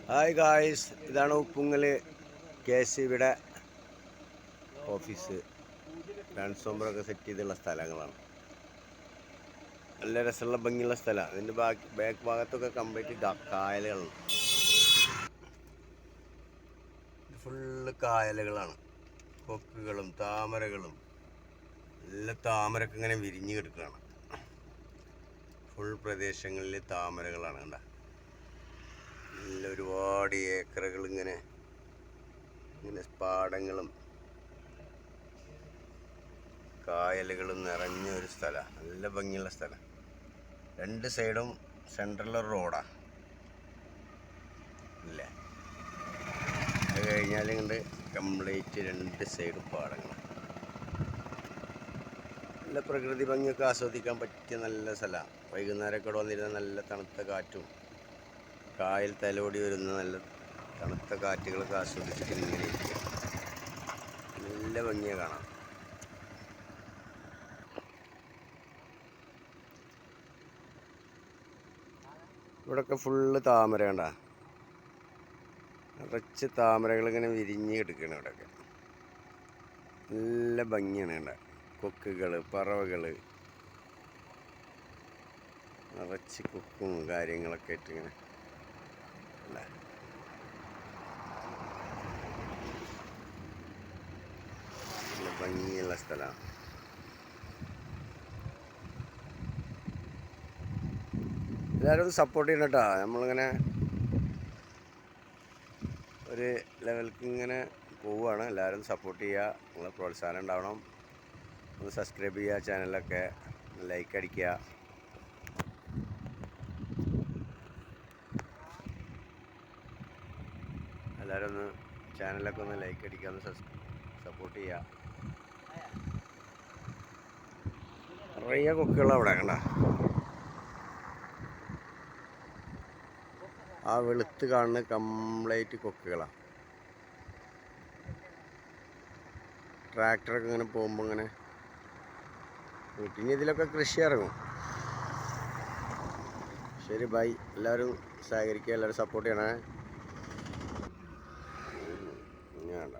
Hi guys, ഇതാണ് Uppungal KSCBയുടെ office. ട്രാൻസ്ഫോമറൊക്കെ set ചെയ്തുള്ള സ്ഥലങ്ങളാണ്. നല്ല രസമുള്ള ഭംഗിയുള്ള സ്ഥലമാണ്. അതിൻ്റെ ബാക്ക് ഭാഗത്തൊക്കെ കംപ്ലീറ്റ് കായലുകളാണ്. ഫുള്ള് കായലുകളാണ്, കൊക്കുകളും താമരകളും. നല്ല താമരൊക്കെ ഇങ്ങനെ വിരിഞ്ഞ് കിടക്കുകയാണ്. ഫുൾ പ്രദേശങ്ങളിൽ താമരകളാണ്. കണ്ട, നല്ല ഒരുപാട് ഏക്കറുകൾ ഇങ്ങനെ പാടങ്ങളും കായലുകളും നിറഞ്ഞ ഒരു സ്ഥലമാണ്. നല്ല ഭംഗിയുള്ള സ്ഥലം. രണ്ട് സൈഡും സെൻട്രലൊരു റോഡാണ് അല്ലേ. അത് കഴിഞ്ഞാൽ ഇങ്ങോട്ട് കംപ്ലീറ്റ് രണ്ട് സൈഡും പാടങ്ങളാണ്. നല്ല പ്രകൃതി ഭംഗിയൊക്കെ ആസ്വദിക്കാൻ പറ്റിയ നല്ല സ്ഥലമാണ്. വൈകുന്നേരമൊക്കെ ഇവിടെ വന്നിരുന്ന നല്ല തണുത്ത കാറ്റും കായൽ തലോടി വരുന്ന നല്ല തണുത്ത കാറ്റുകളൊക്കെ ആസ്വദിച്ചിട്ട് ഇങ്ങനെ ഇരിക്കുക. നല്ല ഭംഗിയാണ് കാണാം. ഇവിടെയൊക്കെ ഫുള്ള് താമര. കണ്ട, നിറച്ച് താമരകൾ ഇങ്ങനെ വിരിഞ്ഞ് കിടക്കുകയാണ്. ഇവിടെയൊക്കെ നല്ല ഭംഗിയാണ്. കണ്ട, കൊക്കുകൾ, പറവകൾ, നിറച്ച് കൊക്കും കാര്യങ്ങളൊക്കെ ആയിട്ട് ഇങ്ങനെ അല്ല. നല്ല ഭംഗിയുള്ള സ്ഥലമാണ്. എല്ലാവരും ഒന്ന് സപ്പോർട്ട് ചെയ്യണം കേട്ടോ. നമ്മളിങ്ങനെ ഒരു ലെവൽക്ക് ഇങ്ങനെ പോവുകയാണ്. എല്ലാവരും സപ്പോർട്ട് ചെയ്യുക. നിങ്ങളെ പ്രോത്സാഹനം ഉണ്ടാവണം. ഒന്ന് സബ്സ്ക്രൈബ് ചെയ്യുക, ചാനലൊക്കെ ലൈക്ക് അടിക്കുക. എല്ലാവരും ഒന്ന് ചാനലൊക്കെ ഒന്ന് ലൈക്ക് അടിക്കുക, ഒന്ന് സപ്പോർട്ട് ചെയ്യുക. നിറയെ കൊക്കുകളാണ് അവിടെ. കണ്ട, ആ വെളുത്ത് കാണുന്ന കംപ്ലീറ്റ് കൊക്കുകളാണ്. ട്രാക്ടറൊക്കെ ഇങ്ങനെ പോകുമ്പോൾ ഇങ്ങനെ ഇനി ഇതിലൊക്കെ കൃഷി ഇറങ്ങും. ശരി, ബൈ. എല്ലാവരും സഹകരിക്കുക, എല്ലാവരും സപ്പോർട്ട് ചെയ്യണേ. വേണ്ട.